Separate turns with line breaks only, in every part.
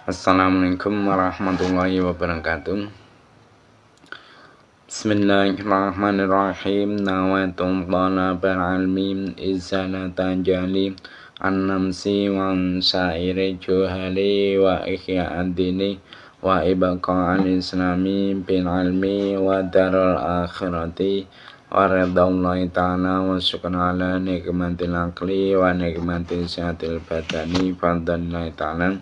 Assalamualaikum warahmatullahi wabarakatuh. Bismillahirrahmanirrahim. Nawaitu talabal ilmi izalata jali an-namsi wa sa'iri juhali wa ihya'ad dini wa ibaqa'al islami bil ilmi wa darul akhirati wa ridallahi ta'ala wa syukran ala nikmatil aqli wa nikmatil sihatil badani fadlillahi ta'ala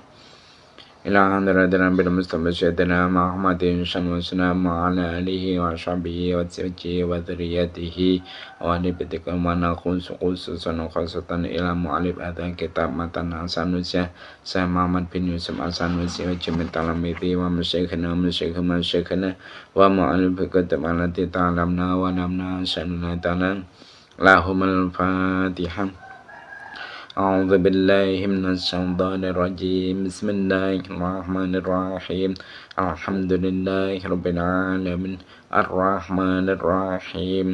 ila hadratina bil mustafa sayyidina Muhammadin sallallahu ala alihi wa sahbihi wa sahbihi wa dzurriyyatihi wa nibtika mana khususan khasatan ila mu'alif adzan kitab matan Hasanusya Syekh Muhammad bin Yusuf Hasanusya wa jami' talamiti wa masyayikhna wa mu'alif kitab alati ta'lamna wa namna sallallahu ta'ala lahumul fatihah. أعوذ بالله من الشيطان الرجيم بسم الله الرحمن الرحيم الحمد لله رب العالمين الرحمن الرحيم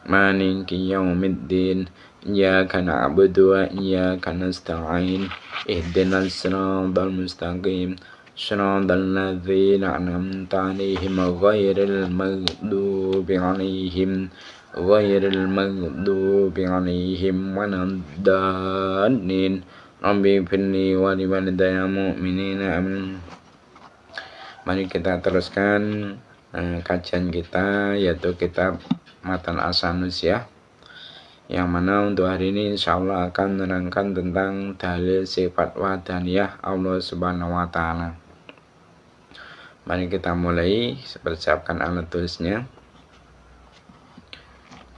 مالك يوم الدين إياك نعبد وإياك نستعين اهدنا الصراط المستقيم صراط الذين أنعمت عليهم غير المغضوب عليهم ghairil maghdubi alaihim waladdallin rabbi firli wa liwalidayya mu'minina amin. Mari kita teruskan kajian kita, yaitu kitab Matan Hasanusya, yang mana untuk hari ini insyaallah akan menerangkan tentang dalil sifat wahdaniyah Allah Subhanahu wa taala. Mari kita mulai, persiapkan alat tulisnya.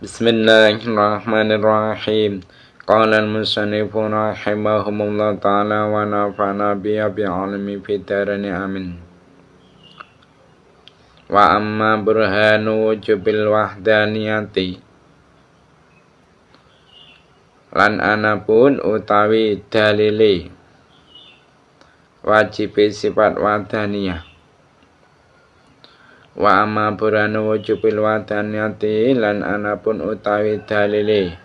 Bismillahirrahmanirrahim. Qala al-musannifu rahimahumullah ta'ala wa nafa'ana bihi bi'ilmi fid dharain amin. Wa amma burhanu wujubil wahdaniyati lan anapun utawi dalile wajib sifat wahdaniyah. Wa amma burhanu wujubil wahdaniyati lan anapun utawi dalile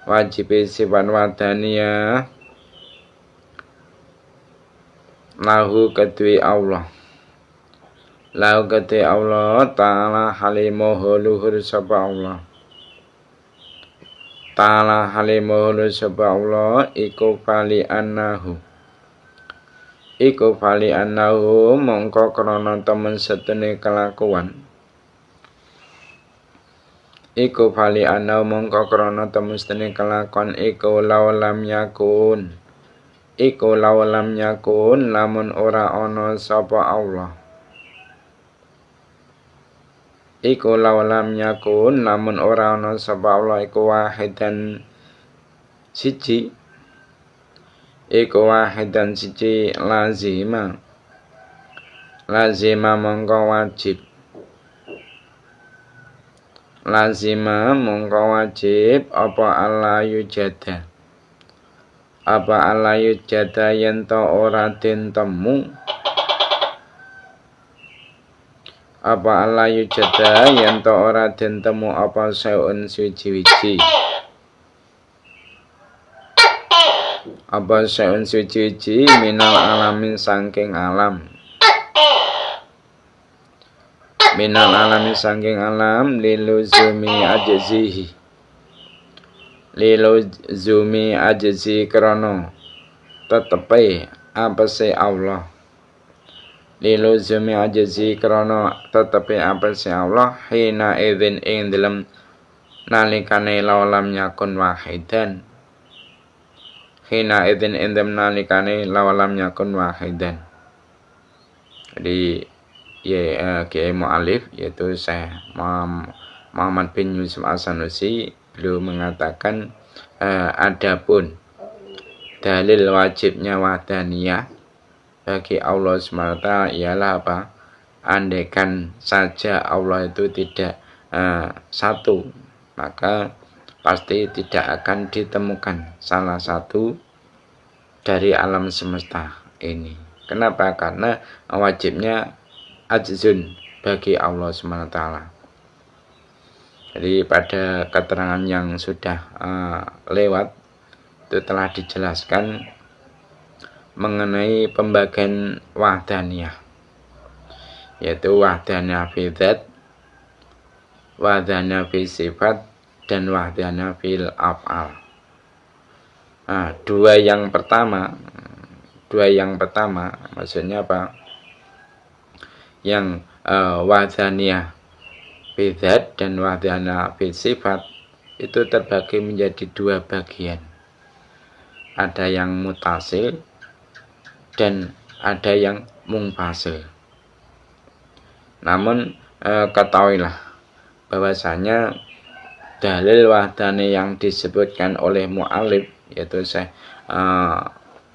wajib sifat wahdaniyah lahu kedui Allah ta'ala halimuhu luhur sapa Allah ta'ala halimuhu luhur sapa Allah iku fali annahu mongko krana temen setune kelakuan iku lawalam yakun lamun ora ana sapa Allah iku wahidan siji lazima mongko wajib apa Allah yujada yen to ora den temu apa saun suci-suci minal alamin saking alam liluzumi ajzi krana tetepe apese Allah hina idzin ing dalem nalikane lawalam yakun wahidan Jadi Kiai Mu'alif yaitu Syekh Muhammad bin Yusuf Hasanusi beliau mengatakan adapun dalil wajibnya wahdaniyah bagi Allah SWT ialah apa? Andaikan saja Allah itu tidak satu, maka pasti tidak akan ditemukan salah satu dari alam semesta ini. Kenapa? Karena wajibnya ajzun bagi Allah SWT. Jadi pada keterangan yang sudah lewat itu telah dijelaskan mengenai pembagian wahdaniyah, yaitu wahdaniyah fi dzat, wahdaniyah fi sifat, dan wahdaniyah fil af'al. Nah, dua yang pertama maksudnya apa? Yang wahdaniyah fi dzat dan wahdaniyah fi sifat itu terbagi menjadi dua bagian. Ada yang mutasil dan ada yang munfasil. Namun ketahuilah bahwasanya dalil wahdaniyah yang disebutkan oleh mu'allif, yaitu Syekh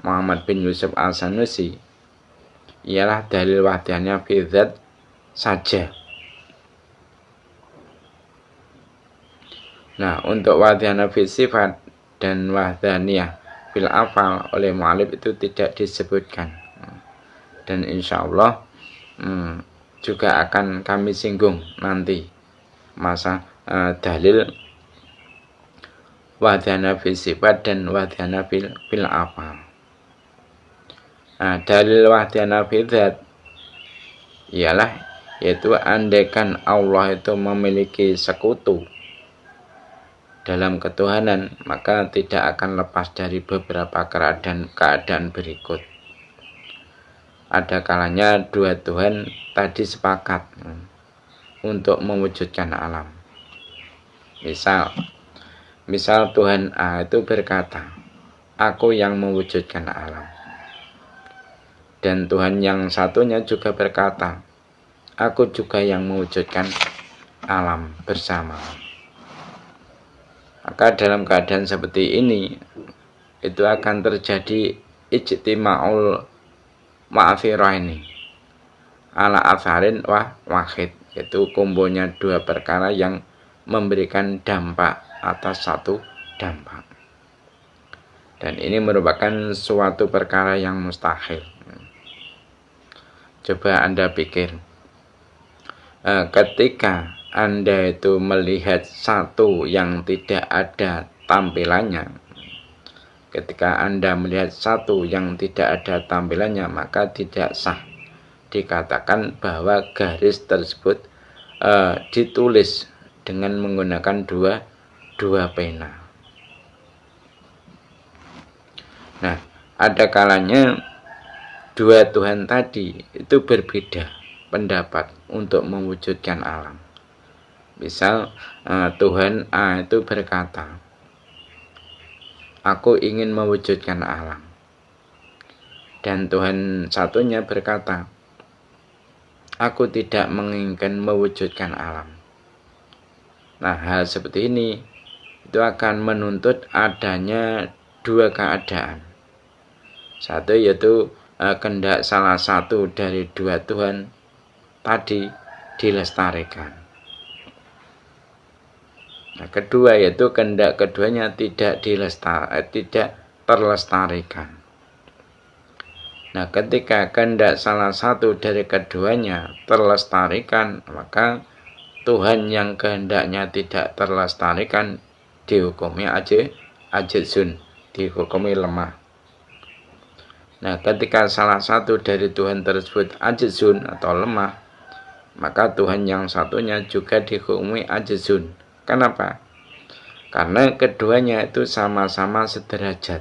Muhammad bin Yusuf As-Sanusi, ialah dalil wahdaniyah fi dzat saja. Nah, untuk wahdaniyah fi sifat dan wahdaniyah fil af'al oleh mu'allif itu tidak disebutkan. Dan insyaallah juga akan kami singgung nanti masa dalil wahdaniyah fi sifat dan wahdaniyah fil af'al. Nah, dalil wahdaniyah fi dzat ialah yaitu andaikan Allah itu memiliki sekutu dalam ketuhanan, maka tidak akan lepas dari beberapa keadaan berikut. Ada kalanya dua Tuhan tadi sepakat untuk mewujudkan alam. Misal Tuhan A itu berkata, aku yang mewujudkan alam. Dan Tuhan yang satunya juga berkata, aku juga yang mewujudkan alam bersama. Maka dalam keadaan seperti ini itu akan terjadi ijtima'ul ma'athiraini ala atharin wahid, yaitu kumpulnya dua perkara yang memberikan dampak atas satu dampak. Dan ini merupakan suatu perkara yang mustahil. Coba Anda pikir, ketika Anda itu melihat satu yang tidak ada tampilannya, ketika Anda melihat satu yang tidak ada tampilannya, maka tidak sah dikatakan bahwa garis tersebut ditulis dengan menggunakan dua pena. Nah, ada kalanya dua Tuhan tadi itu berbeda pendapat untuk mewujudkan alam. Misal Tuhan A itu berkata, aku ingin mewujudkan alam. Dan Tuhan satunya berkata, aku tidak menginginkan mewujudkan alam. Nah, hal seperti ini itu akan menuntut adanya dua keadaan. Satu yaitu kehendak salah satu dari dua Tuhan tadi dilestarikan. Nah, kedua yaitu kehendak keduanya tidak terlestarikan. Nah, ketika kehendak salah satu dari keduanya terlestarikan, maka Tuhan yang kehendaknya tidak terlestarikan dihukumi ajizun, dihukumi lemah. Nah, ketika salah satu dari Tuhan tersebut ajizun atau lemah, maka Tuhan yang satunya juga dihukumi ajizun. Kenapa? Karena keduanya itu sama-sama sederajat.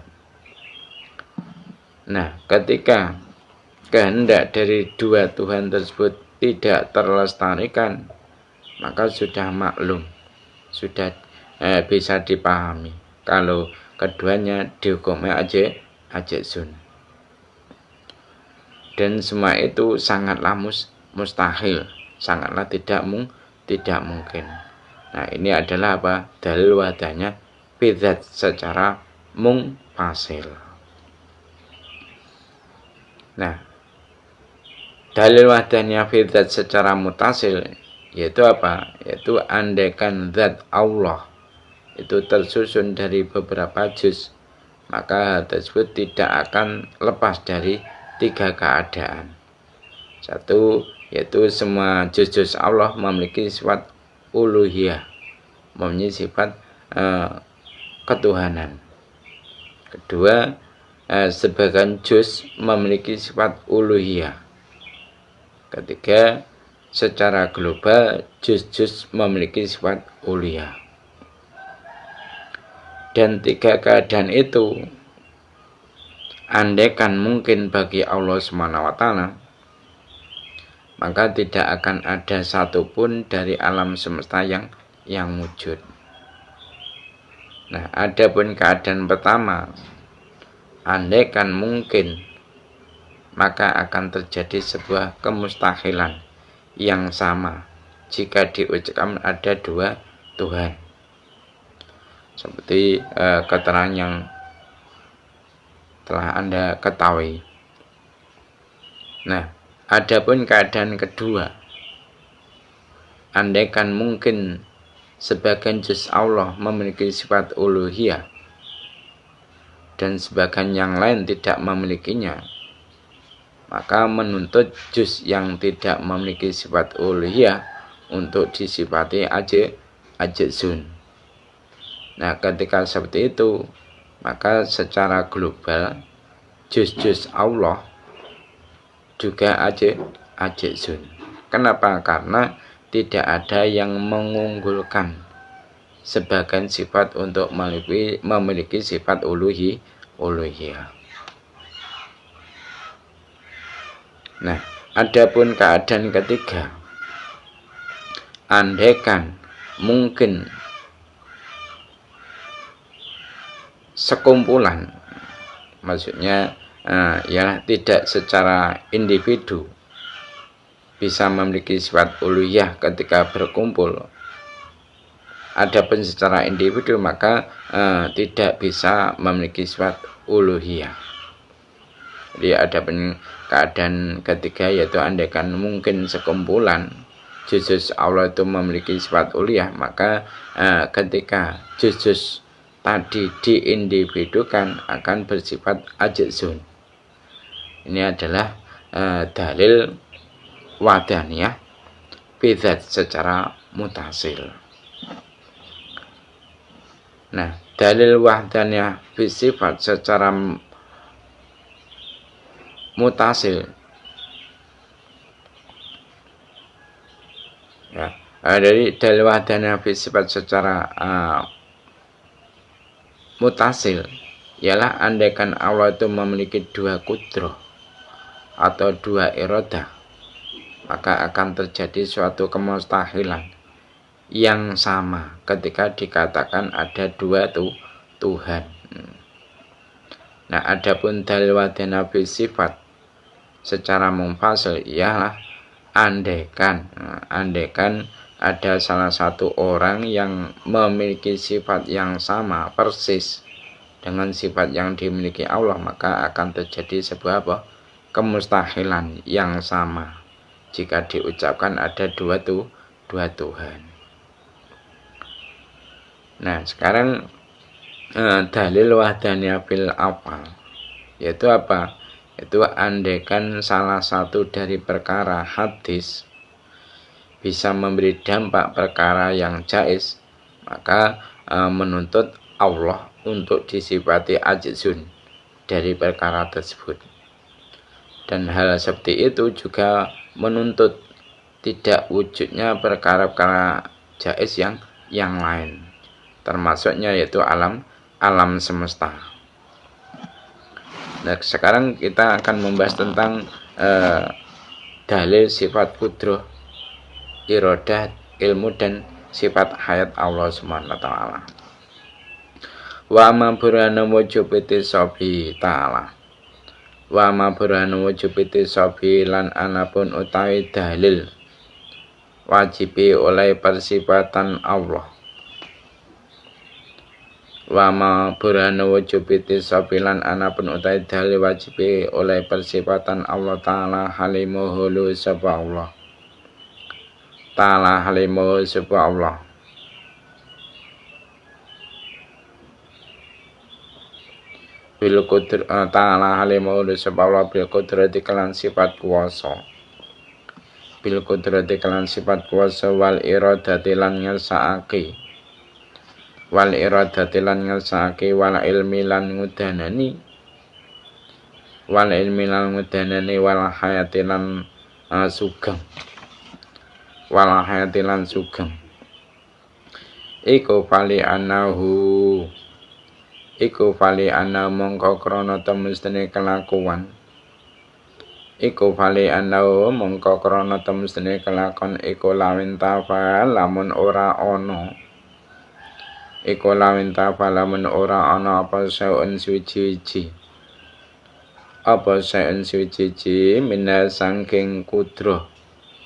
Nah, ketika kehendak dari dua Tuhan tersebut tidak terlestarikan, maka sudah maklum, sudah bisa dipahami kalau keduanya dihukumi ajizun. Dan semua itu sangatlah mustahil, sangatlah tidak mungkin. Nah, ini adalah apa? Dalil wahdaniyah fi dzat secara munfasil. Nah, dalil wahdaniyah fi dzat secara mutasil yaitu apa? Yaitu andaikan zat Allah itu tersusun dari beberapa juz, maka hal tersebut tidak akan lepas dari tiga keadaan. Satu, yaitu semua juz-juz Allah memiliki sifat uluhiyah, mempunyai sifat ketuhanan. Kedua, sebagian juz memiliki sifat uluhiyah. Ketiga, secara global juz-juz memiliki sifat uluhiyah. Dan tiga keadaan itu andaikan mungkin bagi Allah SWT, maka tidak akan ada satupun dari alam semesta yang wujud. Nah, adapun keadaan pertama, andaikan mungkin, maka akan terjadi sebuah kemustahilan yang sama jika diucapkan ada dua Tuhan. Seperti keterangan yang telah Anda ketahui. Nah, adapun keadaan kedua, andaikan mungkin sebagian juz Allah memiliki sifat uluhiyah dan sebagian yang lain tidak memilikinya, maka menuntut juz yang tidak memiliki sifat uluhiyah untuk disifati ajzun. Nah, ketika seperti itu, maka secara global juz-juz Allah juga ajzun. Kenapa? Karena tidak ada yang mengunggulkan sebagian sifat untuk memiliki sifat uluhiyah. Nah, adapun keadaan ketiga, andaikan mungkin sekumpulan, maksudnya ya tidak secara individu bisa memiliki sifat uluhiyah ketika berkumpul. Adapun secara individu maka tidak bisa memiliki sifat uluhiyah. Jadi adapun keadaan ketiga, yaitu andaikan mungkin sekumpulan juz Allah itu memiliki sifat uluhiyah, maka ketika juz tadi diindividukan akan bersifat ajzun. Ini adalah dalil wahdaniyah bidzat secara mutasil. Nah, dalil wahdaniyah bisifat secara mutasil, ya, dari dalil wahdaniyah bisifat secara mutasil ialah andaikan Allah itu memiliki dua kudrah atau dua iradah, maka akan terjadi suatu kemustahilan yang sama ketika dikatakan ada dua Tuhan. Nah, adapun dalil wahdaniyah sifat secara munfasil ialah andaikan ada salah satu orang yang memiliki sifat yang sama persis dengan sifat yang dimiliki Allah, maka akan terjadi sebuah kemustahilan yang sama jika diucapkan ada dua Tuhan. Nah, sekarang dalil wahdaniyah fil af'al, yaitu apa? Itu andaikan salah satu dari perkara hadis bisa memberi dampak perkara yang jaiz, maka menuntut Allah untuk disifati ajzun dari perkara tersebut. Dan hal seperti itu juga menuntut tidak wujudnya perkara-perkara jaiz yang lain, termasuknya yaitu alam semesta. Nah, sekarang kita akan membahas tentang dalil sifat kudrah, iradah, ilmu, dan sifat hayat Allah SWT. Wa ma burhanu wujubiti sobi ta'ala. Wa ma burhanu wujubiti sobi lan anapun utawi dalil wajibi oleh persifatan Allah. Wa ma burhanu wujubiti sobi lan anapun utawi dalil wajibi oleh persifatan Allah Ta'ala halimuhu lu sapa Allah. Ta'ala halimuhu sapa Allah. Bil qudrat Ta'ala halimuhu sapa Allah bil qudrati kelan sifat kuwasa. Bil qudrati kelan sifat kuwasa wal iradati lan ngersakake. Wal iradati lan ngersakake wal ilmi lan ngudanani. wal ilmi lan mudanani wal hayati lan sugeng iku fali ana mongko krana temestene kelakuan iku lawin tafa lamun ora ana apa saen suci-suci minal sangking kudroh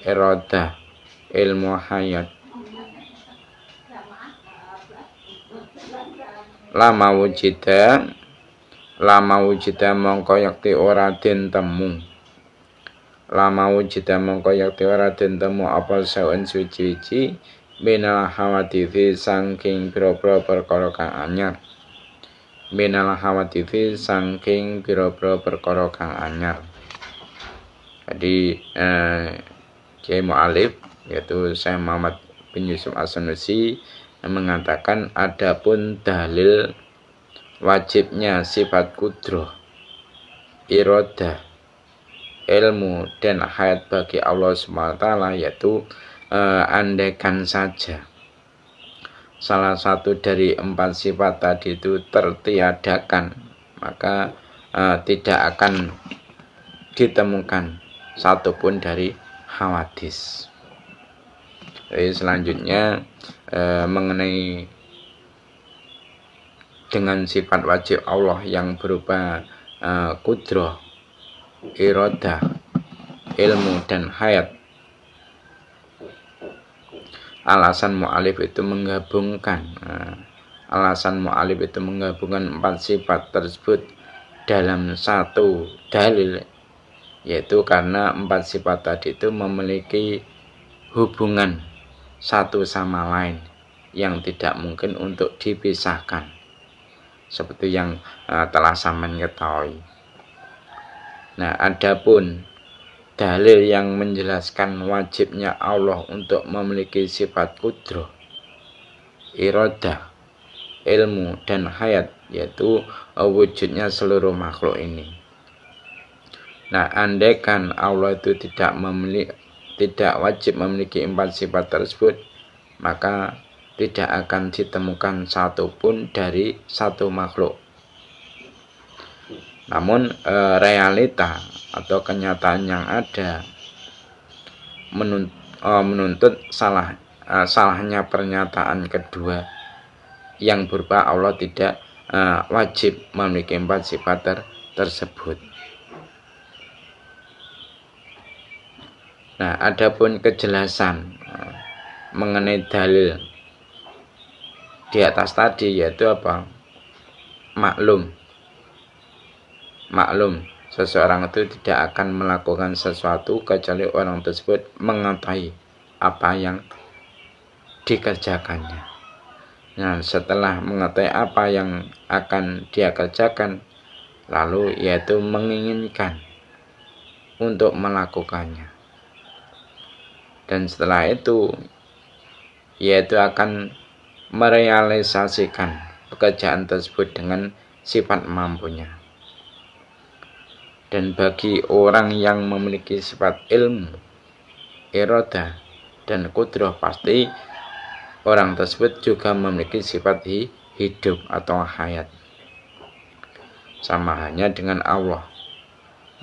irada ilmu hayat lama wujida mongko yakti ora den temu apa saen suci minal hawatifi sangking pira-pira perkara kang anyar Jadi Kiai Mu'alif yaitu Syekh Muhammad bin Yusuf As-Sanusi mengatakan adapun dalil wajibnya sifat kudroh, iradah, ilmu dan hayat bagi Allah SWT yaitu andaikan saja salah satu dari 4 sifat tadi itu tertiadakan, maka tidak akan ditemukan satupun dari hawadis. Selanjutnya mengenai dengan sifat wajib Allah yang berupa kudroh, iradah, ilmu dan hayat. Alasan mu'alif itu menggabungkan 4 sifat tersebut dalam satu dalil, yaitu karena 4 sifat tadi itu memiliki hubungan satu sama lain yang tidak mungkin untuk dipisahkan seperti yang telah sampeyan ketahui. Nah, adapun dalil yang menjelaskan wajibnya Allah untuk memiliki sifat kudroh, iradah, ilmu dan hayat, yaitu wujudnya seluruh makhluk ini. Nah, andaikan Allah itu tidak wajib memiliki 4 sifat tersebut, maka tidak akan ditemukan satupun dari satu makhluk. Namun realita atau kenyataan yang ada menuntut salahnya pernyataan kedua yang berupa Allah tidak wajib memiliki 4 sifat tersebut. Nah, adapun kejelasan mengenai dalil di atas tadi yaitu apa? Maklum, seseorang itu tidak akan melakukan sesuatu kecuali orang tersebut mengetahui apa yang dikerjakannya. Nah, setelah mengetahui apa yang akan dia kerjakan, lalu yaitu menginginkan untuk melakukannya. Dan setelah itu, yaitu akan merealisasikan pekerjaan tersebut dengan sifat mampunya. Dan bagi orang yang memiliki sifat ilmu, iradah, dan kudroh, pasti orang tersebut juga memiliki sifat hidup atau hayat. Sama halnya dengan Allah.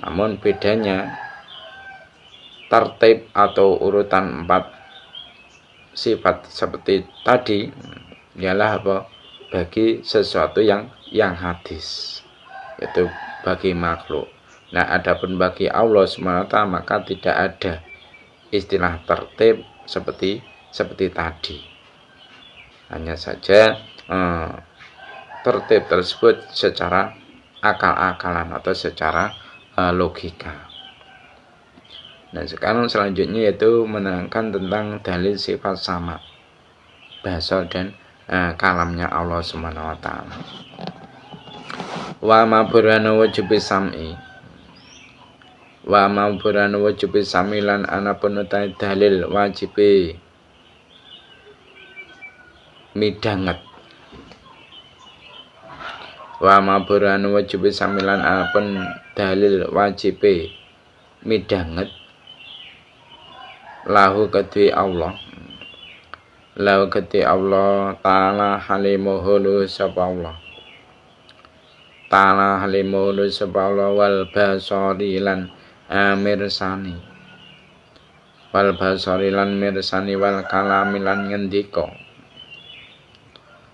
Namun bedanya tertib atau urutan 4 sifat seperti tadi ialah apa? Bagi sesuatu yang hadis, yaitu bagi makhluk. Nah, adapun bagi Allah SWT maka tidak ada istilah tertib seperti tadi. Hanya saja tertib tersebut secara akal-akalan atau secara logika. Nah, sekarang selanjutnya yaitu menerangkan tentang dalil sifat sama, bahasa dan kalamnya Allah SWT. Wa ma burhanu wajibi samilan ana penutai dalil wajibi midanget. Wa ma burhanu wajibi samilan ana dalil wajibe midanget lahu kedhi Allah ta'ala halimuhulu sapa Allah ta'ala halimuhulu sapa Allah wal basari lan mirsani wal basari lan mirsani wal kalami lan ngendika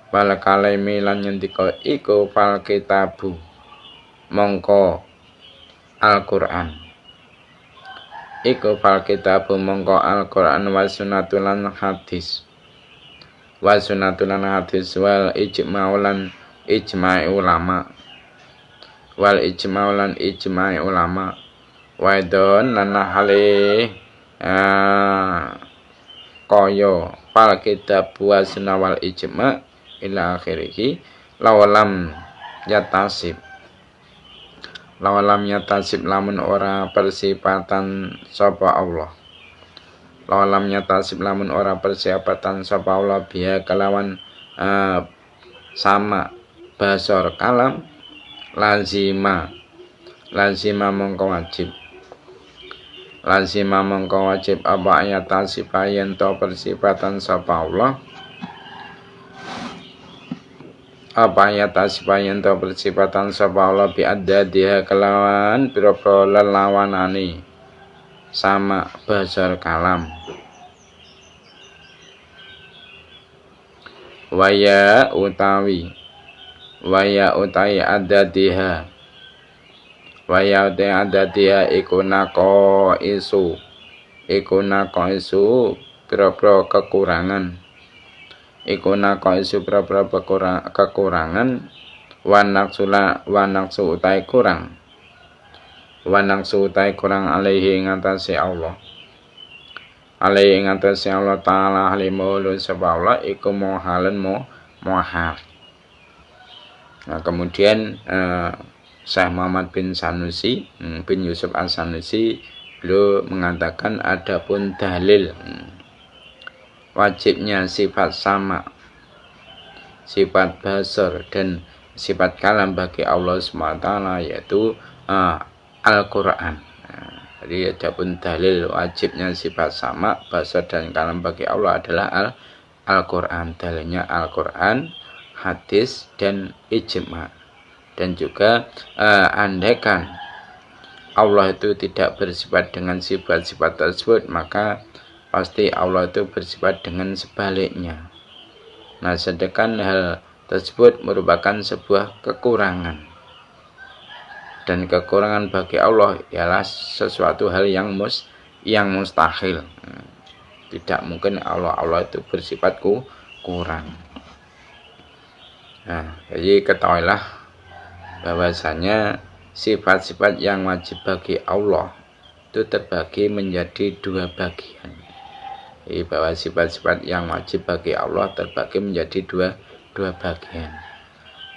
wal kalami lan ngendika iku fal kitabu mongko Al-Qur'an iku fal kitabu mongko Al-Qur'an wa sunnatulan hadis wa sunnatulan hadis wal ijma'ulan ijma'i ulama wal ijma'ulan ijma'i ulama wa idon lan hale kaya fal kitabu wa sunnah wal ijma' ila akhirih lawalam yatasib lamun ora persipatan sapa Allah lawalam yatasib lamun ora persipatan sapa Allah biya kalawan sama basor kalam lazima mongko wajib apa yatasib yen to persipatan sapa Allah apa yatasbayan to bersifatan sapa Allah bi addadiha kelawan pira-pira lelawanane sama basar kalam waya utawi addadiha iku nako isu pira-pira kekurangan iku naqaisu pra-pra kekurangan wanaksu utai kurang alaihi ngatasi Allah taala halimul sabawla iku muhalun muhal. Nah kemudian Syekh Muhammad bin Sanusi bin Yusuf As-Sanusi beliau mengatakan adapun dalil wajibnya sifat sama, sifat basar dan sifat kalam bagi Allah SWT yaitu Al-Qur'an. Jadi adapun dalil wajibnya sifat sama, basar dan kalam bagi Allah adalah Al-Qur'an. Dalilnya Al-Qur'an, hadis dan ijma'. Dan juga andaikan Allah itu tidak bersifat dengan sifat-sifat tersebut, maka pasti Allah itu bersifat dengan sebaliknya. Nah, sedangkan hal tersebut merupakan sebuah kekurangan. Dan kekurangan bagi Allah ialah sesuatu hal yang mustahil. Tidak mungkin Allah itu bersifat kurang. Nah, jadi ketahuilah bahwasanya sifat-sifat yang wajib bagi Allah itu terbagi menjadi dua bagian. Bahwa sifat-sifat yang wajib bagi Allah terbagi menjadi dua bagian.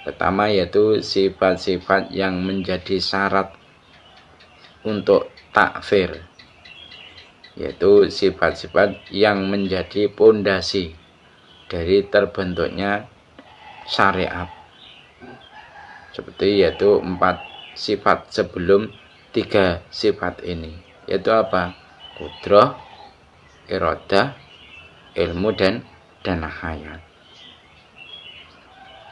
Pertama yaitu sifat-sifat yang menjadi syarat untuk takfir, yaitu sifat-sifat yang menjadi pondasi dari terbentuknya syariat. Seperti yaitu 4 sifat sebelum 3 sifat ini, yaitu apa? Qudrah, iradah, ilmu dan hayat.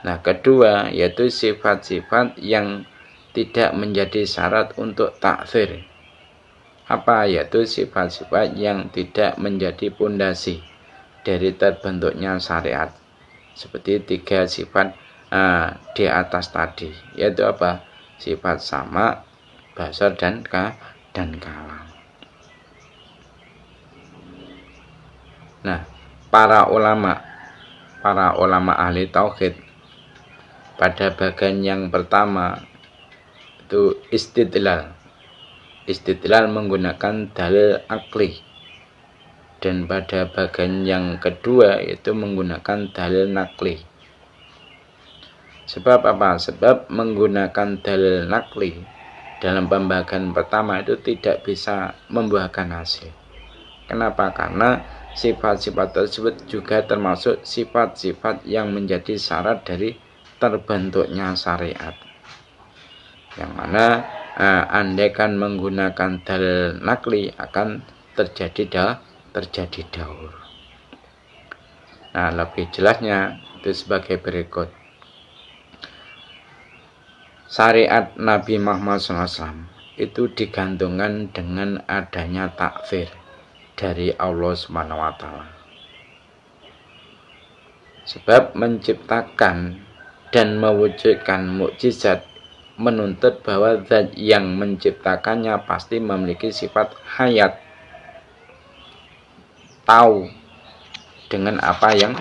Nah, kedua yaitu sifat-sifat yang tidak menjadi syarat untuk takfir. Apa? Yaitu sifat-sifat yang tidak menjadi pondasi dari terbentuknya syariat. Seperti 3 sifat di atas tadi, yaitu apa? Sifat sama, basar dan kalam. Nah, para ulama ahli tauhid pada bagian yang pertama itu istidlal menggunakan dalil akli, dan pada bagian yang kedua itu menggunakan dalil nakli. Sebab apa? Sebab menggunakan dalil nakli dalam pembagian pertama itu tidak bisa membuahkan hasil. Kenapa? Karena sifat-sifat tersebut juga termasuk sifat-sifat yang menjadi syarat dari terbentuknya syariat. Yang mana andaikan menggunakan dalil nakli akan terjadi daur. Nah, lebih jelasnya itu sebagai berikut. Syariat Nabi Muhammad SAW itu digantungkan dengan adanya takfir dari Allah Subhanahu wa taala. Sebab menciptakan dan mewujudkan mukjizat menuntut bahwa zat yang menciptakannya pasti memiliki sifat hayat, tahu dengan apa yang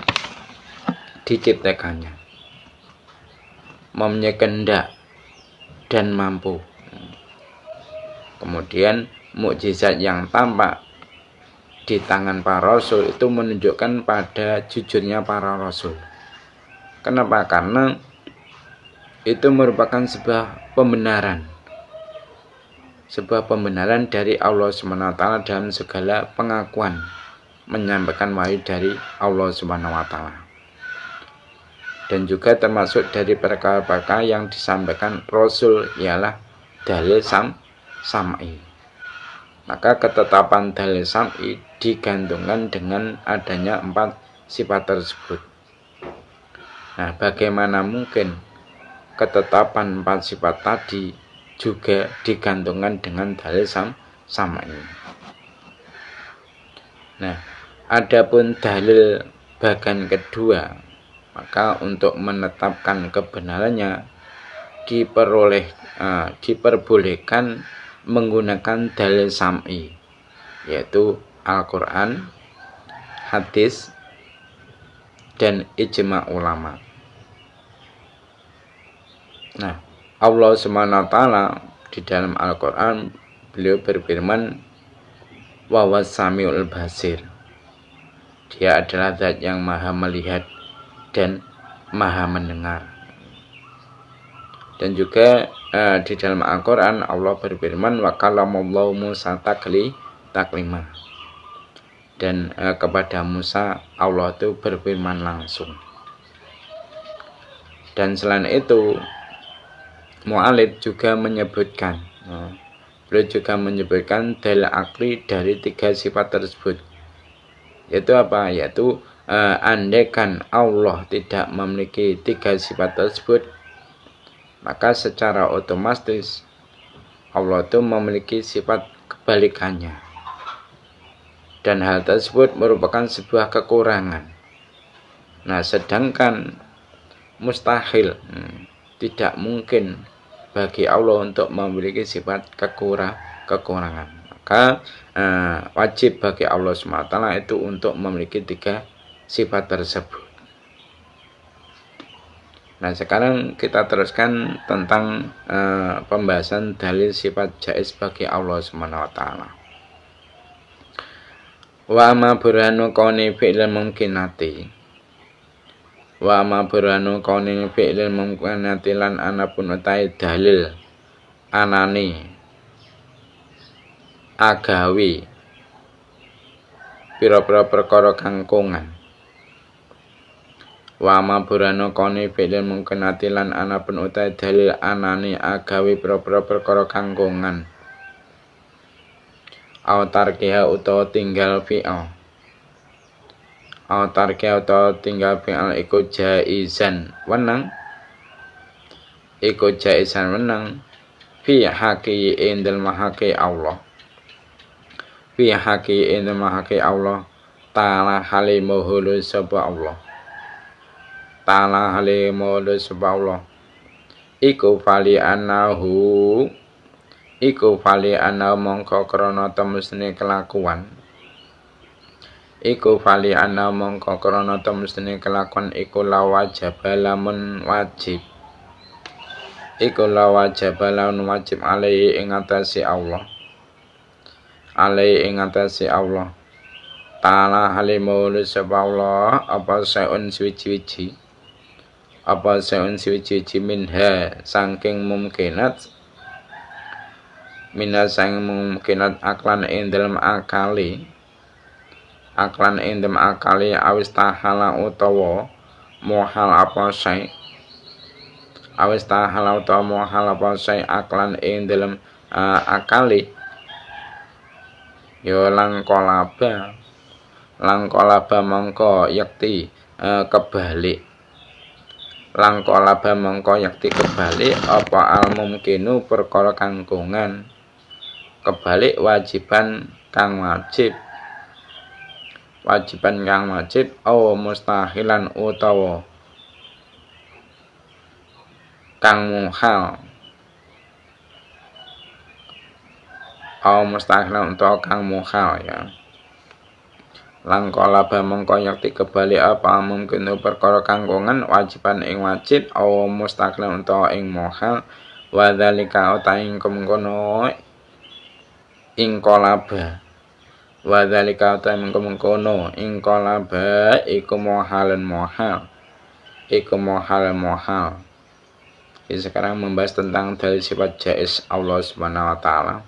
diciptakannya, mempunyai kehendak dan mampu. Kemudian mukjizat yang tampak di tangan para rasul itu menunjukkan pada jujurnya para rasul. Kenapa? Karena itu merupakan sebuah pembenaran dari Allah SWT dalam segala pengakuan menyampaikan wahyu dari Allah SWT. Dan juga termasuk dari perkara-perkara yang disampaikan Rasul ialah dalil sam'i. Maka ketetapan dalil sam'i digantungkan dengan adanya 4 sifat tersebut. Nah, bagaimana mungkin ketetapan 4 sifat tadi juga digantungkan dengan dalil sam'i? Nah, adapun dalil bagian kedua, maka untuk menetapkan kebenarannya diperbolehkan menggunakan dalil sam'i, yaitu Al-Quran, hadis, dan ijma' ulama. Nah, Allah SWT di dalam Al-Quran beliau berfirman, wa was samiul basir. Dia adalah zat yang maha melihat dan maha mendengar. Dan juga di dalam Al-Quran Allah berfirman, wa kallamallahu Musa taklima. Dan kepada Musa Allah itu berfirman langsung. Dan selain itu Mu'alid juga menyebutkan, beliau juga menyebutkan dalil akli dari 3 sifat tersebut. Yaitu apa? Yaitu andaikan Allah tidak memiliki 3 sifat tersebut, maka secara otomatis Allah itu memiliki sifat kebalikannya. Dan hal tersebut merupakan sebuah kekurangan. Nah, sedangkan mustahil, tidak mungkin bagi Allah untuk memiliki sifat kekurangan. Maka wajib bagi Allah SWT itu untuk memiliki 3 sifat tersebut. Nah, sekarang kita teruskan tentang pembahasan dalil sifat jaiz bagi Allah SWT. Wa ma burhanu kauni fi'lil mumkinati. Wa ma burhanu kauni fi'lil mumkinati lan anapun utai dalil anani agawi pira-pira perkara kang kongan. Wa ma burhanu kauni fi'lil mumkinati lan anapun utai dalil anani agawi pira-pira perkara kang kongan. Autarkiha utawa tinggal fi'al. Autarkiha utawa tinggal fi'al iku jaizan wenang. Iku jaizan wenang fi haqi indal mahaqi Allah. Fi haqi indal mahaqi Allah ta'ala halimuhulu sapa Allah. Ta'ala halimuhulu sapa Allah. Iku fali anahu mongko krana temestine kelakuan. Iku fali ana mongko krana temestine kelakuan iku lawajib lamun wajib. Iku lawajib lamun wajib alai ing atase Allah. Alai ing atase Allah. Ta'ala halimul sapa Allah apa saun suci-suci. Apa saun suci-suci minha saking mungkinat. Minasang mungkinat aklan ing dalem akali awis tahala utawa mohal apa sae awis tahala utawa hal apa sai aklan ing dalem akali ya langkolaba mongko yakti kebalik langkolaba mongko yakti kebalik apa al mumkinu perkara kang kongan kebalik wajiban kang wajib mustahilan utawa kang muhal mustahilan utawa kang muhal ya langkolaba mongko yakti kebalik apa mungkin perkara kang kongan wajiban ing wajib mustahilan utawa ing muhal wa dzalika utaing kemkono ing kolaba wa dzalika utaing kemkono ing kolaba iku muhalan muhal Jadi sekarang membahas tentang dalil sifat jaiz Allah Subhanahu wa taala.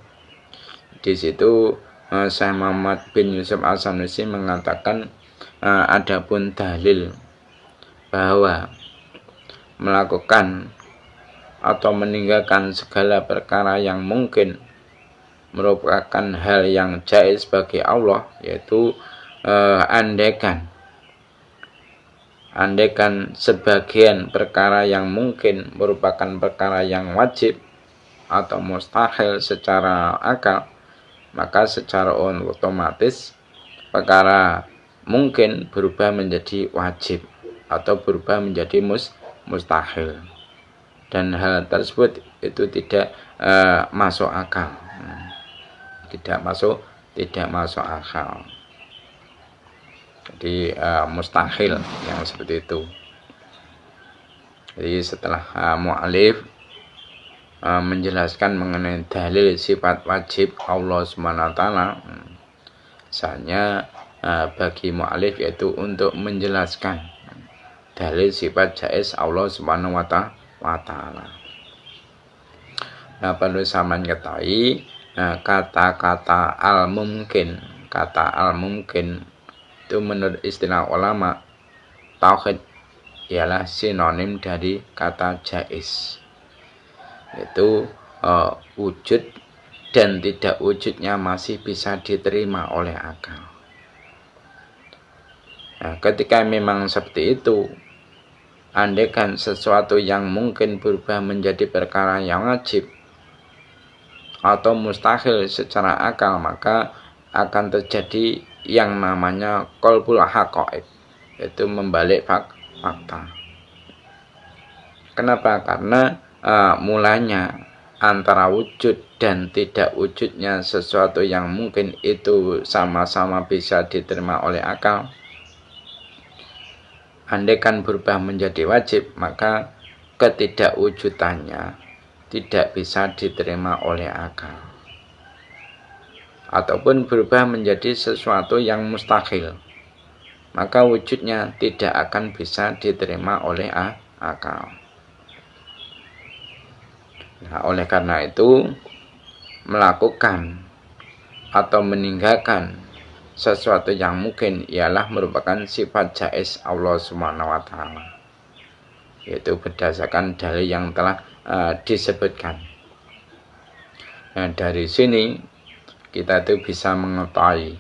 Di situ Syekh Muhammad bin Yusuf As-Sanusi mengatakan adapun dalil bahwa melakukan atau meninggalkan segala perkara yang mungkin merupakan hal yang jaiz bagi Allah, yaitu andaikan sebagian perkara yang mungkin merupakan perkara yang wajib atau mustahil secara akal, maka secara otomatis perkara mungkin berubah menjadi wajib atau berubah menjadi mustahil, dan hal tersebut itu tidak masuk akal, tidak masuk akal. Jadi mustahil yang seperti itu. Jadi setelah mu'alif menjelaskan mengenai dalil sifat wajib Allah Subhanahu wa taala, misalnya bagi mu'alif yaitu untuk menjelaskan dalil sifat jaiz Allah Subhanahu wa taala. Nah, perlu sampeyan ketahui kata-kata al-mumkin itu menurut istilah ulama tauhid ialah sinonim dari kata jaiz, yaitu wujud dan tidak wujudnya masih bisa diterima oleh akal. Nah, ketika memang seperti itu, andaikan sesuatu yang mungkin berubah menjadi perkara yang wajib atau mustahil secara akal, maka akan terjadi yang namanya qalbul haqaiq, yaitu membalik fakta. Kenapa? Karena mulanya antara wujud dan tidak wujudnya sesuatu yang mungkin itu sama-sama bisa diterima oleh akal. Andaikan berubah menjadi wajib, maka ketidakwujudannya tidak bisa diterima oleh akal. Ataupun berubah menjadi sesuatu yang mustahil, maka wujudnya tidak akan bisa diterima oleh akal. Nah, oleh karena itu, melakukan atau meninggalkan sesuatu yang mungkin ialah merupakan sifat jaiz Allah Subhanahu wa taala, yaitu berdasarkan dalil yang telah disebutkan. Nah, dari sini kita itu bisa mengetahui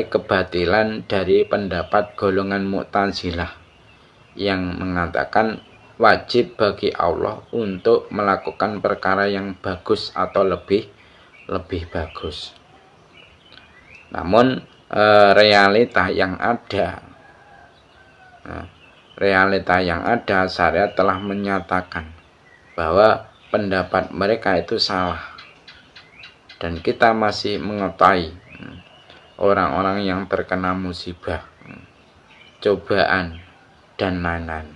kebatilan dari pendapat golongan Mu'tazilah yang mengatakan wajib bagi Allah untuk melakukan perkara yang bagus atau lebih bagus. Namun realita yang ada syariat telah menyatakan bahwa pendapat mereka itu salah. Dan kita masih mengetahui orang-orang yang terkena musibah, cobaan, dan lain-lain.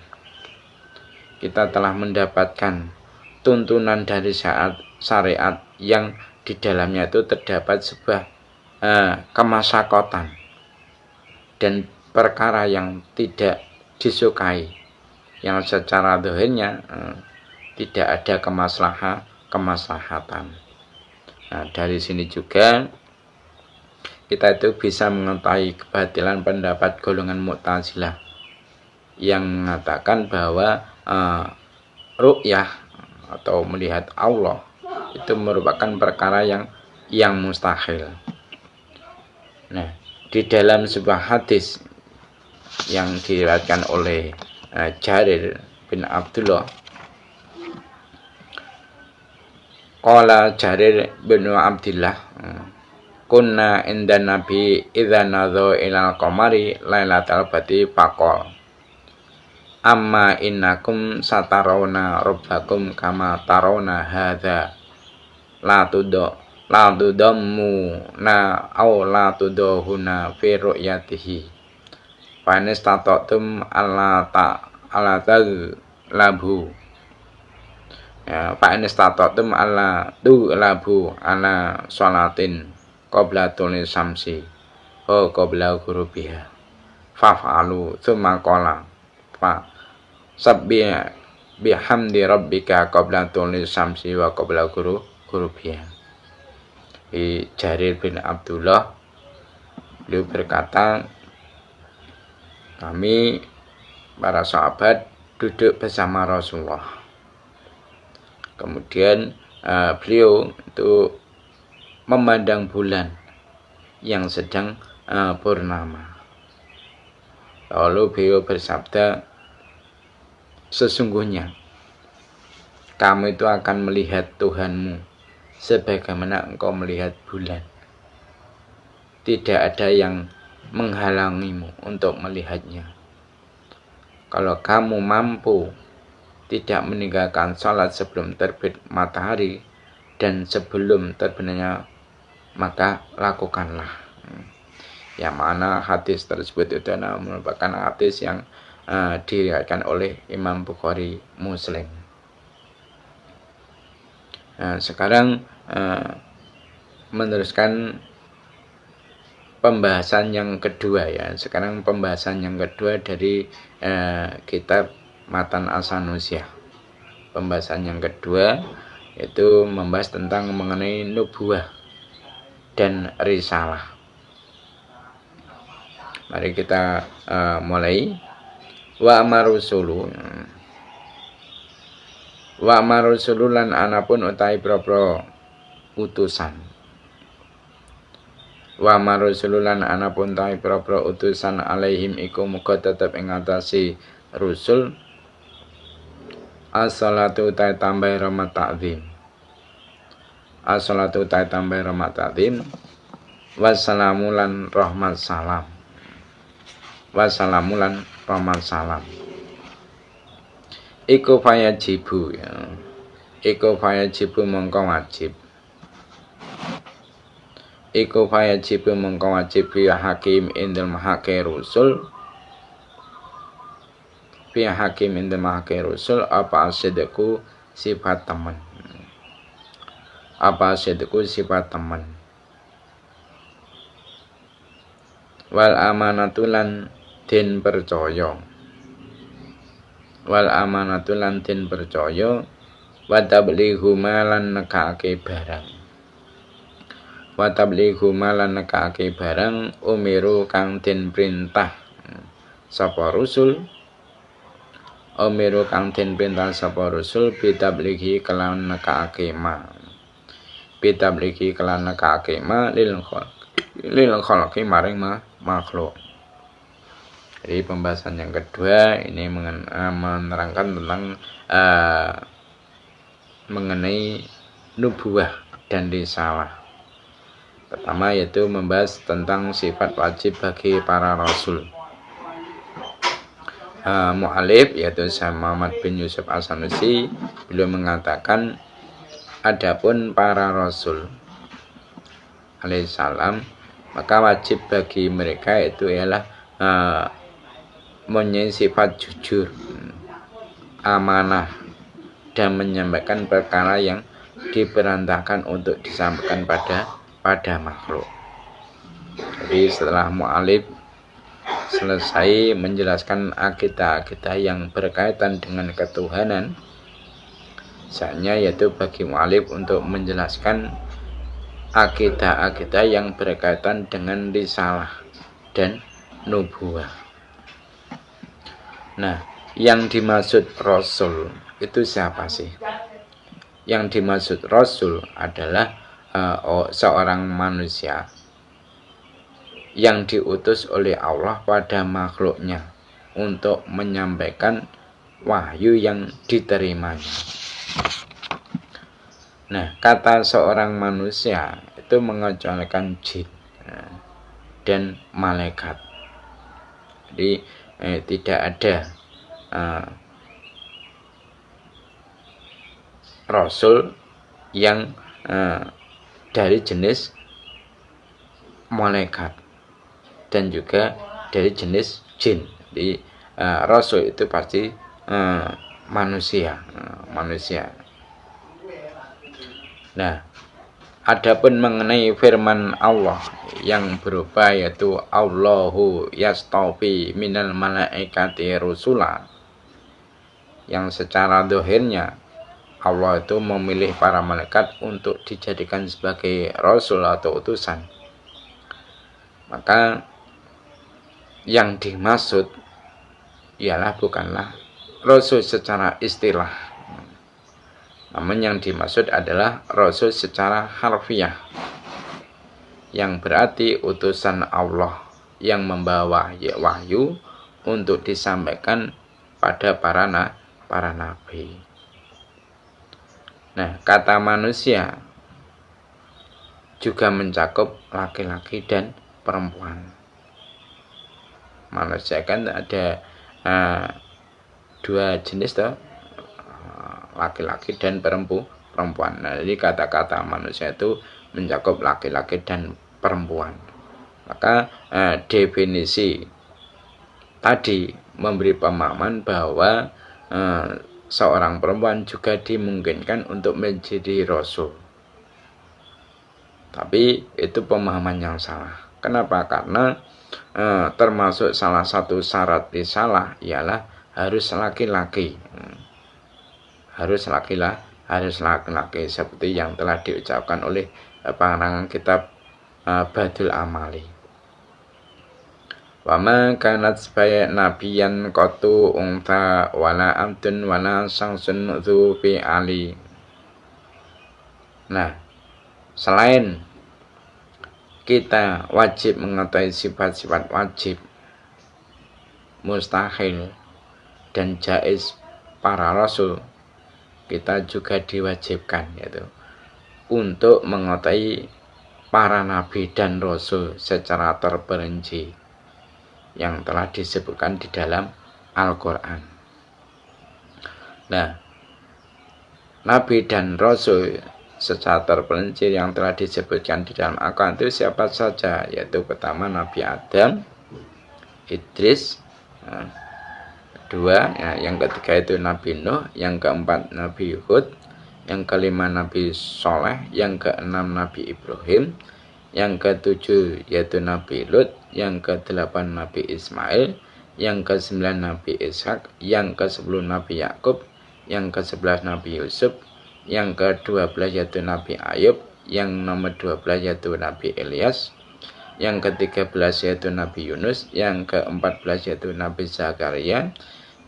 Kita telah mendapatkan tuntunan dari syariat yang di dalamnya itu terdapat sebuah kemasyakotan dan perkara yang tidak disukai, yang secara zahirnya tidak ada kemaslahatan. Nah, dari sini juga kita itu bisa mengetahui kebatilan pendapat golongan Mu'tazilah yang mengatakan bahwa ru'yah atau melihat Allah itu merupakan perkara yang mustahil. Nah, di dalam sebuah hadis yang diriwayatkan oleh Jarir bin Abdullah, qala Jarir bin Abdullah, kunna inda nabi idza nadha ilal qamari lailatal badri faqol amma innakum satarawna rabbakum kama tarawna hadza la tudammu na aw la tudahuna fi ru'yatihi fa nastatatum alla labhu ya fa nastatatum alla labhu ala sholatin qabla tuli samsi wa qabla ghurubiha fa'alu tsumma qala fa sabbiha bihamdi rabbika qabla tuli samsi wa qabla ghurubiha. Jarir bin Abdullah beliau berkata, kami para sahabat duduk bersama Rasulullah. Kemudian beliau itu memandang bulan yang sedang purnama. Lalu beliau bersabda, sesungguhnya kamu itu akan melihat Tuhanmu sebagaimana engkau melihat bulan. Tidak ada yang menghalangimu untuk melihatnya. Kalau kamu mampu tidak meninggalkan salat sebelum terbit matahari dan sebelum terbitnya, maka lakukanlah. Yang mana hadis tersebut itu merupakan hadis yang diriwayatkan oleh Imam Bukhari Muslim. Nah, sekarang meneruskan pembahasan yang kedua ya. Sekarang pembahasan yang kedua dari kitab Matan As-Sanusiah. Pembahasan yang kedua yaitu membahas tentang mengenai nubuwah dan risalah. Mari kita mulai. Wa amarusulu wa marusululan anapun utai propro utusan. Wa marusululan anapun utai propro utusan alaihim iku muga tetep ing atase rusul as-salatu utai tambah rahmat ta'zim. As-salatu utai tambah rahmat ta'zim. Wassalamu lan rahmat salam. Wassalamu lan rahmat salam. Iku fayajibu ya. Iku fayajibu mongko wajib. Iku fayajibu mongko wajib ya hakim indal mahake rusul. Ya hakim indal mahake rusul apa asyidku sifat teman. Apa asyidku sifat teman. Wal amanatulan den percaya. Wal amanatul lan den percaya wa tablighu malan nekake barang. Wa tablighu malan nekake barang umiru kang den perintah sapa rusul. Umiru kang den perintah sapa rusul bitablighi kelawan nekake ma. Bitablighi kelawan nekake ma lil khalqi maring makhluk. Jadi pembahasan yang kedua ini menerangkan tentang mengenai nubuwah dan risalah. Pertama yaitu membahas tentang sifat wajib bagi para rasul. Mu'alif yaitu Syekh Muhammad bin Yusuf As-Sanusi beliau mengatakan adapun para rasul alaihissalam maka wajib bagi mereka itu ialah mempunyai sifat jujur, amanah, dan menyampaikan perkara yang diperintahkan untuk disampaikan pada makhluk. Jadi setelah mu'alif selesai menjelaskan akidah-akidah yang berkaitan dengan ketuhanan, saatnya yaitu bagi mu'alif untuk menjelaskan akidah-akidah yang berkaitan dengan risalah dan nubuwah. Nah, yang dimaksud Rasul itu siapa sih? Yang dimaksud Rasul adalah seorang manusia yang diutus oleh Allah pada makhluknya untuk menyampaikan wahyu yang diterimanya. Nah, kata seorang manusia itu mengecualikan jin dan malaikat. Jadi tidak ada Rasul yang dari jenis malaikat dan juga dari jenis jin. Jadi Rasul itu pasti manusia. Nah, adapun mengenai firman Allah yang berupa yaitu Allahu yastafi minal malaikati rusula, yang secara dohirnya Allah itu memilih para malaikat untuk dijadikan sebagai rasul atau utusan. Maka yang dimaksud ialah bukanlah rasul secara istilah, namun yang dimaksud adalah rasul secara harfiah, yang berarti utusan Allah yang membawa wahyu untuk disampaikan pada para nabi. Nah, kata manusia juga mencakup laki-laki dan perempuan. Manusia kan ada dua jenis toh, laki-laki dan perempuan. Nah, jadi kata-kata manusia itu mencakup laki-laki dan perempuan. Maka definisi tadi memberi pemahaman bahwa seorang perempuan juga dimungkinkan untuk menjadi rasul. Tapi itu pemahaman yang salah. Kenapa? Karena termasuk salah satu syarat risalah ialah harus laki-laki. Harus laki-laki seperti yang telah diucapkan oleh pengarang kitab Badul Amali. Wa ma kanat sebaya nabiyan qatu unta wala amdun wala sangsun dzu fi ali. Nah, selain kita wajib mengetahui sifat-sifat wajib, mustahil dan jaiz para rasul, kita juga diwajibkan yaitu untuk mengetahui para nabi dan rasul secara terperinci yang telah disebutkan di dalam Al-Quran. Nah, nabi dan rasul secara terperinci yang telah disebutkan di dalam Al-Quran itu siapa saja? Yaitu pertama Nabi Adam, Idris, kedua, yang ketiga itu Nabi Nuh, yang keempat Nabi Hud, yang kelima Nabi Soleh, yang keenam Nabi Ibrahim, yang ketujuh yaitu Nabi Lut, yang ke-8 Nabi Ismail, yang ke-9 Nabi Ishak, yang ke-10 Nabi Yakub, yang ke-11 Nabi Yusuf, yang ke-12 yaitu Nabi Ayub, yang nomor 12 yaitu Nabi Ilyas, yang ke-13 yaitu Nabi Yunus, yang ke-14 yaitu Nabi Zakaria,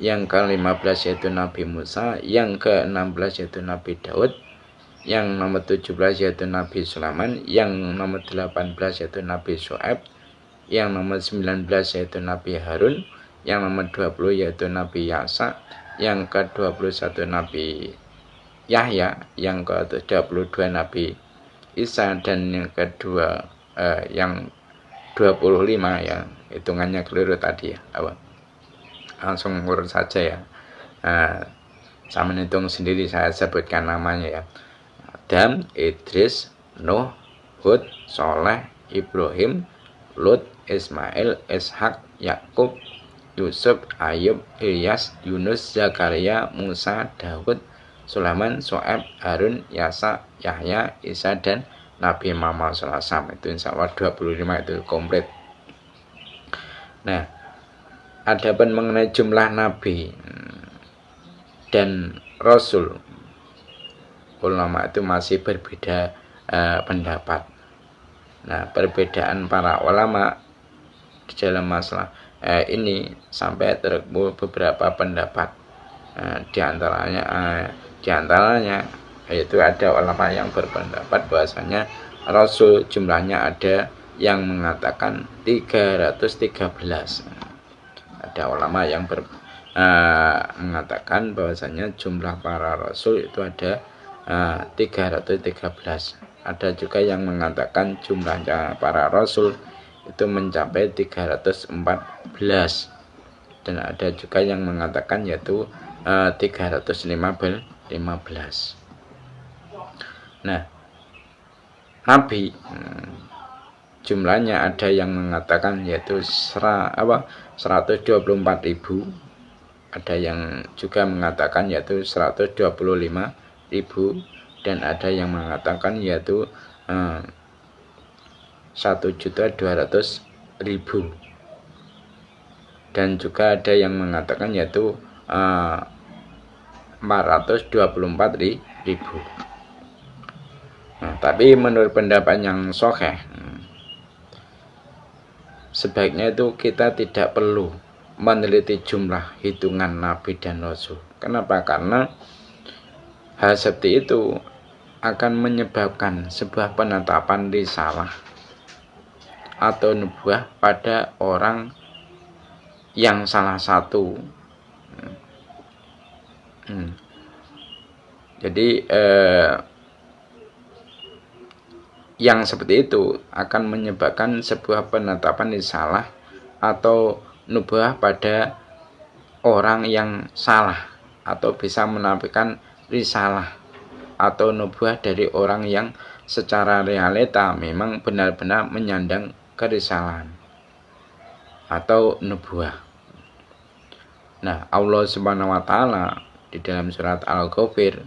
yang ke-15 yaitu Nabi Musa, yang ke-16 yaitu Nabi Daud, yang nomor 17 yaitu Nabi Sulaiman, yang nomor 18 yaitu Nabi Syuaib, yang nomor 19 yaitu Nabi Harun, yang nomor 20 yaitu Nabi Yasa, yang ke-21 Nabi Yahya, yang ke-22 Nabi Isa, dan yang 25 ya, hitungannya keliru tadi ya. Langsung urut saja ya. Saya menghitung sendiri, saya sebutkan namanya ya. Adam, Idris, Nuh, Hud, Soleh, Ibrahim, Lut, Ismail, Ishak, Yakub, Yusuf, Ayub, Ilyas, Yunus, Zakaria, Musa, Daud, Sulaiman, Syuaib, Harun, Yasa, Yahya, Isa, dan Nabi Muhammad SAW. Itu insya Allah 25 itu komplit. Nah, adapun mengenai jumlah nabi dan rasul, ulama itu masih berbeda pendapat. Nah, perbedaan para ulama di dalam masalah ini sampai terkumpul beberapa pendapat. Di antaranya yaitu ada ulama yang berpendapat bahwasanya Rasul jumlahnya ada yang mengatakan 313. Ada ulama yang mengatakan bahwasanya jumlah para rasul itu ada 313. Ada juga yang mengatakan jumlahnya para rasul itu mencapai 314, dan ada juga yang mengatakan yaitu 315. Nah, nabi jumlahnya ada yang mengatakan yaitu 124.000, ada yang juga mengatakan yaitu 125.000, dan ada yang mengatakan yaitu 1.200.000, dan juga ada yang mengatakan yaitu 424.000. Nah, tapi menurut pendapat yang sahih, sebaiknya itu kita tidak perlu meneliti jumlah hitungan nabi dan rasul. Kenapa? Karena hal seperti itu akan menyebabkan sebuah penetapan risalah atau nubuah pada orang yang salah satu. Jadi yang seperti itu akan menyebabkan sebuah penetapan risalah atau nubuah pada orang yang salah, atau bisa menampilkan risalah atau nubuah dari orang yang secara realita memang benar-benar menyandang kerisalahan atau nubuah. Nah, Allah Subhanahu wa taala di dalam surat Al-Ghafir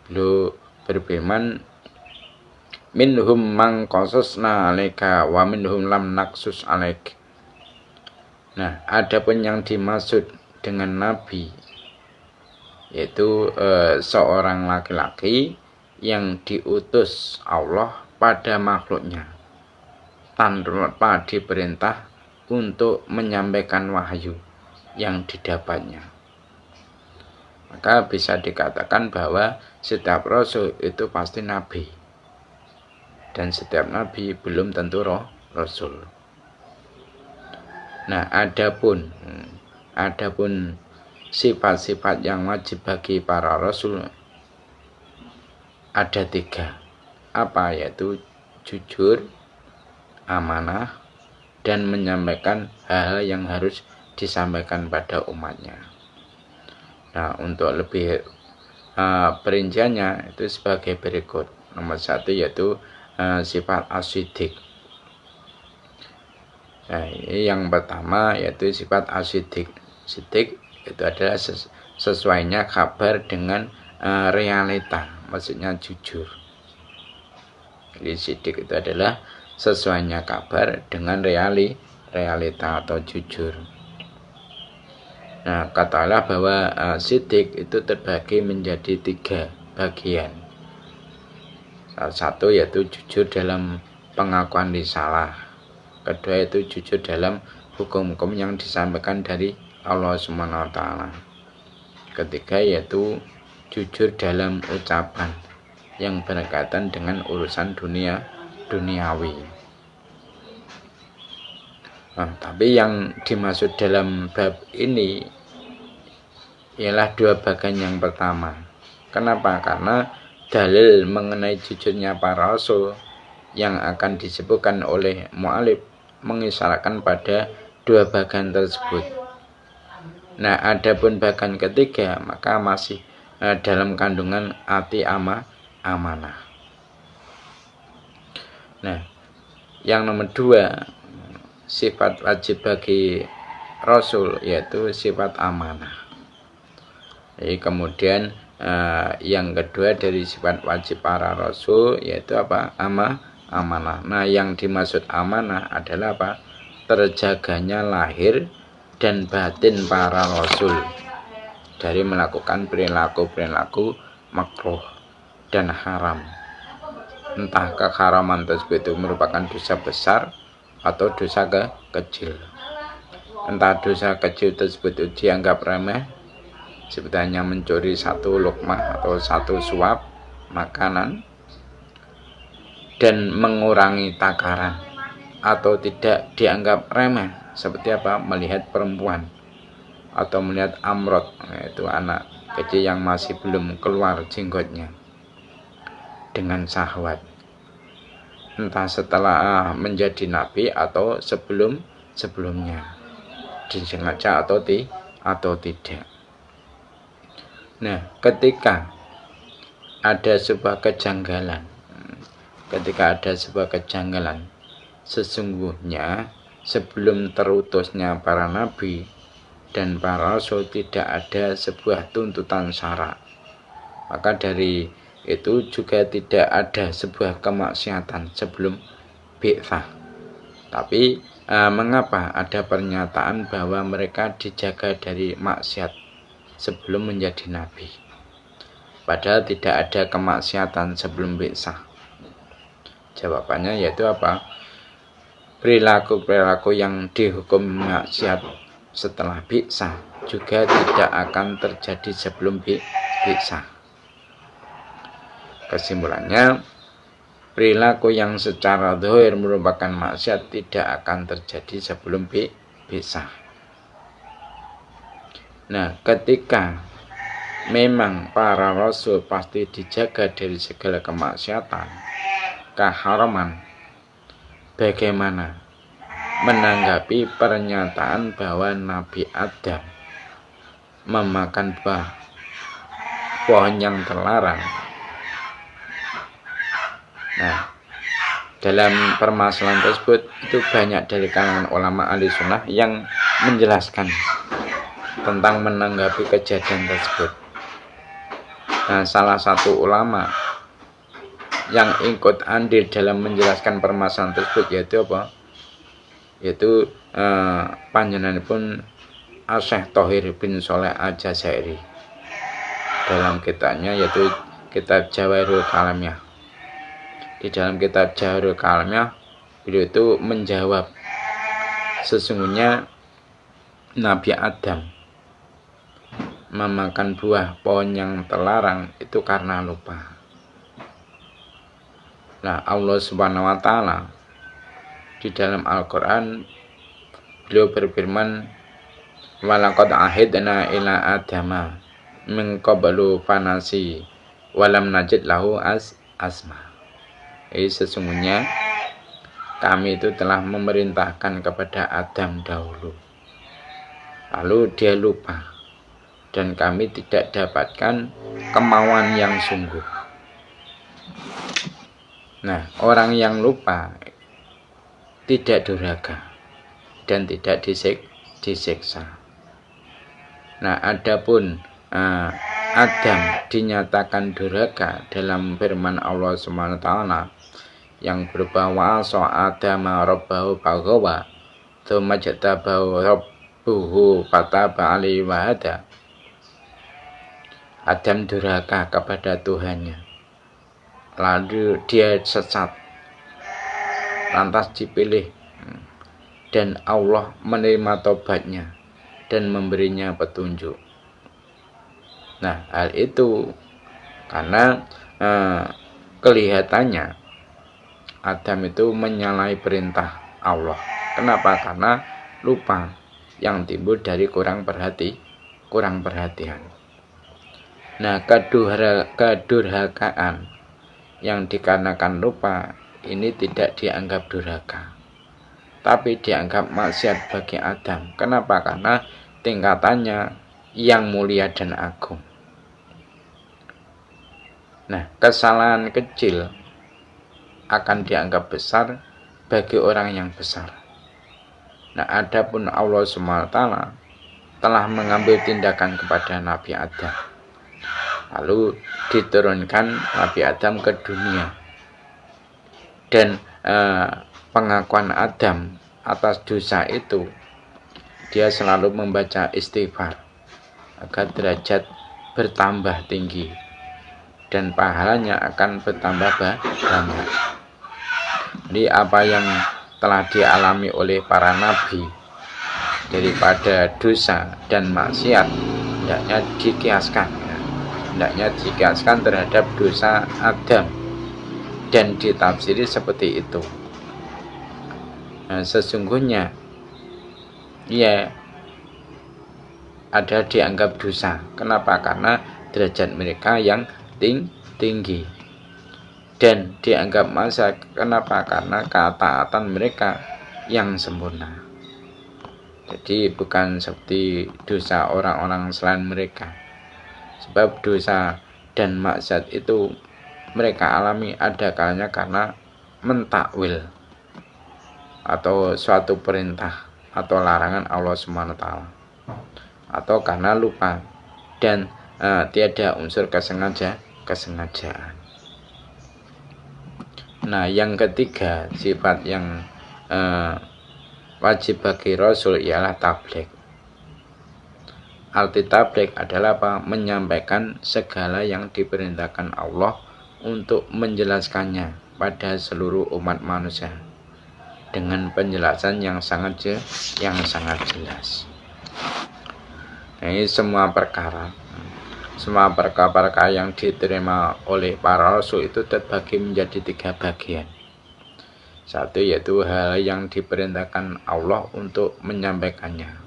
beliau berfirman, minhum man qasasna 'alaika wa minhum lam naqsus 'alaik. Nah, adapun yang dimaksud dengan nabi yaitu seorang laki-laki yang diutus Allah pada makhluknya tanpa diperintah untuk menyampaikan wahyu yang didapatnya. Maka bisa dikatakan bahwa setiap rasul itu pasti nabi, dan setiap nabi belum tentu rasul. Nah, adapun sifat-sifat yang wajib bagi para rasul ada 3. Apa? Yaitu jujur, amanah, dan menyampaikan hal-hal yang harus disampaikan pada umatnya. Nah, untuk lebih perinciannya itu sebagai berikut. Nomor 1 yaitu sifat as-siddiq. Nah, yang pertama yaitu sifat as-siddiq. Siddiq itu adalah sesuainya kabar dengan realita, maksudnya jujur. Jadi siddiq itu adalah sesuainya kabar dengan realita atau jujur. Nah, katakanlah bahwa siddiq itu terbagi menjadi 3 bagian. Salah satu yaitu jujur dalam pengakuan risalah. Kedua itu jujur dalam hukum-hukum yang disampaikan dari Allah Subhanahu wa taala. Ketiga yaitu jujur dalam ucapan yang berkaitan dengan urusan duniawi. Nah, tapi yang dimaksud dalam bab ini ialah 2 bagian yang pertama. Kenapa? Karena dalil mengenai jujurnya para rasul yang akan disebutkan oleh mu'alif mengisyaratkan pada 2 bagian tersebut. Nah, adapun bagian ketiga maka masih dalam kandungan arti amanah. Nah, yang nomor 2 sifat wajib bagi rasul yaitu sifat amanah. Jadi kemudian yang kedua dari sifat wajib para rasul yaitu apa? Amanah. Nah, yang dimaksud amanah adalah apa? Terjaganya lahir dan batin para rasul dari melakukan perilaku-perilaku makruh dan haram. Entah keharaman tersebut itu merupakan dosa besar atau dosa kecil. Entah dosa kecil tersebut dianggap remeh, seperti mencuri satu lukmah atau satu suap makanan, dan mengurangi takaran, atau tidak dianggap remeh, seperti melihat perempuan atau melihat amrot, yaitu anak kecil yang masih belum keluar jenggotnya, dengan syahwat, entah setelah menjadi nabi atau sebelumnya, disengaja atau tidak. Nah, ketika ada sebuah kejanggalan, sesungguhnya sebelum terutusnya para nabi dan para rasul tidak ada sebuah tuntutan syara. Maka dari itu juga tidak ada sebuah kemaksiatan sebelum bi'tsah. Tapi mengapa ada pernyataan bahwa mereka dijaga dari maksiat sebelum menjadi nabi, padahal tidak ada kemaksiatan sebelum bi'tsah? Jawabannya yaitu perilaku-perilaku yang dihukum maksiat setelah bi'tsah juga tidak akan terjadi sebelum bi'tsah. Kesimpulannya, perilaku yang secara zahir merupakan maksiat tidak akan terjadi sebelum bi'tsah. Nah, ketika memang para rasul pasti dijaga dari segala kemaksiatan, keharaman, bagaimana menanggapi pernyataan bahwa Nabi Adam memakan buah pohon yang terlarang? Nah, dalam permasalahan tersebut itu banyak dari kalangan ulama ahli sunnah yang menjelaskan tentang menanggapi kejadian tersebut. Nah, salah satu ulama yang ikut andil dalam menjelaskan permasalahan tersebut yaitu panjenenganipun Syekh Thohir bin Sholeh Al-Jazairi dalam kitabnya yaitu kitab Jawahirul Kalamiyah. Di dalam kitab Jawahirul Kalamiyah beliau itu menjawab, sesungguhnya Nabi Adam memakan buah pohon yang terlarang itu karena lupa. Nah, Allah Subhanahu wa taala di dalam Al-Qur'an beliau berfirman, walaqad ahidna ila adama min qablu fanasi walam najid lahu asma. Sesungguhnya kami itu telah memerintahkan kepada Adam dahulu, lalu dia lupa, dan kami tidak dapatkan kemauan yang sungguh. Nah, orang yang lupa tidak durhaka dan tidak disiksa. Nah, adapun Adam dinyatakan durhaka dalam firman Allah Subhanahu wa taala yang berupa wa'asa Adama rabbahu faghawa tsumma jatabahu rabbuhu fataba alaihi wa hada. Adam durhaka kepada Tuhannya, lalu dia sesat, lantas dipilih, dan Allah menerima tobatnya dan memberinya petunjuk. Nah, hal itu karena kelihatannya Adam itu menyalahi perintah Allah. Kenapa? Karena lupa yang timbul dari kurang perhatian. Nah, kedurhakaan yang dikarenakan lupa ini tidak dianggap durhaka, tapi dianggap maksiat bagi Adam. Kenapa? Karena tingkatannya yang mulia dan agung. Nah, kesalahan kecil akan dianggap besar bagi orang yang besar. Nah, adapun Allah SWT telah mengambil tindakan kepada Nabi Adam, lalu diturunkan Nabi Adam ke dunia, dan pengakuan Adam atas dosa itu, dia selalu membaca istighfar agar derajat bertambah tinggi dan pahalanya akan bertambah banyak. Jadi apa yang telah dialami oleh para nabi daripada dosa dan maksiat hendaknya dikiaskan, ya. Hendaknya dikiaskan terhadap dosa Adam dan ditafsiri seperti itu. Nah, sesungguhnya ia ada dianggap dosa. Kenapa? Karena derajat mereka yang tinggi dan dianggap maksiat. Kenapa? Karena ketaatan mereka yang sempurna. Jadi bukan seperti dosa orang-orang selain mereka. Sebab dosa dan maksiat itu mereka alami ada kalanya karena mentakwil atau suatu perintah atau larangan Allah SWT, atau karena lupa dan tiada unsur kesengajaan. Nah, yang ketiga sifat yang wajib bagi Rasul ialah tabligh. Arti tabligh adalah apa? Menyampaikan segala yang diperintahkan Allah untuk menjelaskannya pada seluruh umat manusia dengan penjelasan yang sangat jelas. Nah, ini semua perkara yang diterima oleh para rasul itu terbagi menjadi 3 bagian. Satu yaitu hal yang diperintahkan Allah untuk menyampaikannya.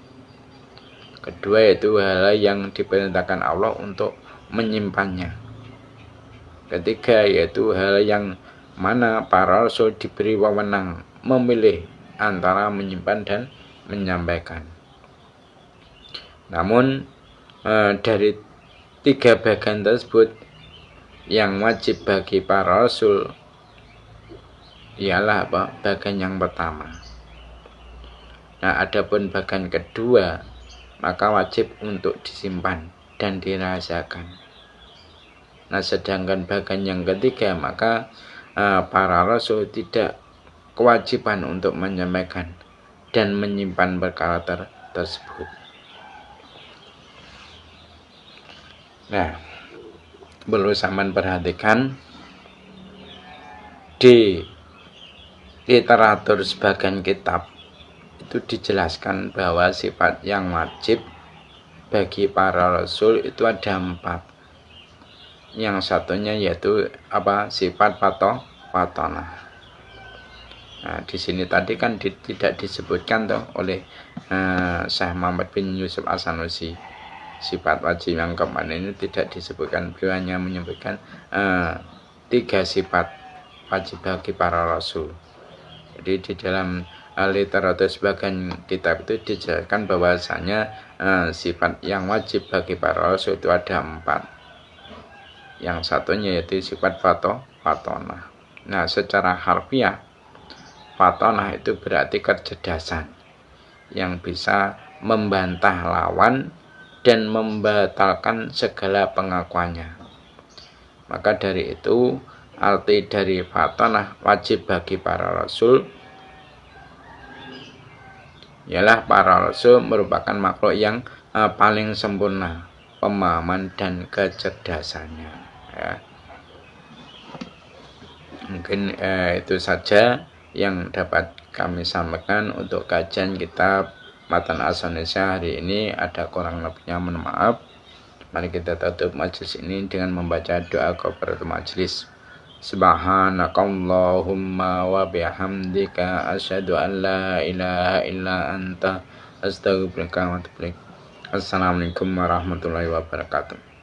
Kedua yaitu hal yang diperintahkan Allah untuk menyimpannya. Ketiga yaitu hal yang mana para rasul diberi wewenang memilih antara menyimpan dan menyampaikan. Namun dari 3 bagian tersebut yang wajib bagi para rasul ialah apa? Bagian yang pertama. Nah, adapun bagian kedua maka wajib untuk disimpan dan dirahasiakan. Nah, sedangkan bagian yang ketiga maka para rasul tidak kewajiban untuk menyampaikan dan menyimpan perkara tersebut. Nah, perlu sampean perhatikan di literatur sebagian kitab itu dijelaskan bahwa sifat yang wajib bagi para rasul itu ada 4. Yang satunya yaitu apa? Sifat patonah. Nah, di sini tadi kan tidak disebutkan oleh Syekh Muhammad bin Yusuf As-Sanusi. Sifat wajib yang kemarin ini tidak disebutkan. Beliau hanya menyebutkan 3 sifat wajib bagi para rasul. Jadi di dalam literatur sebagian kitab itu dijelaskan bahwasanya sifat yang wajib bagi para rasul itu ada 4. Yang satunya yaitu sifat patonah. Nah, secara harfiah patonah itu berarti kecerdasan yang bisa membantah lawan dan membatalkan segala pengakuannya. Maka dari itu arti dari patonah wajib bagi para rasul ialah para rasul merupakan makhluk yang paling sempurna pemahaman dan kecerdasannya, ya. Mungkin itu saja yang dapat kami sampaikan untuk kajian kitab Matan As-Sanusi hari ini. Ada kurang lebihnya mohon maaf. Mari kita tutup majelis ini dengan membaca doa kafaratul majelis. Subhanakallahumma wa bihamdika asyhadu an la ilaha illa anta astaghfiruka wa atubu ilaik. Assalamualaikum warahmatullahi wabarakatuh.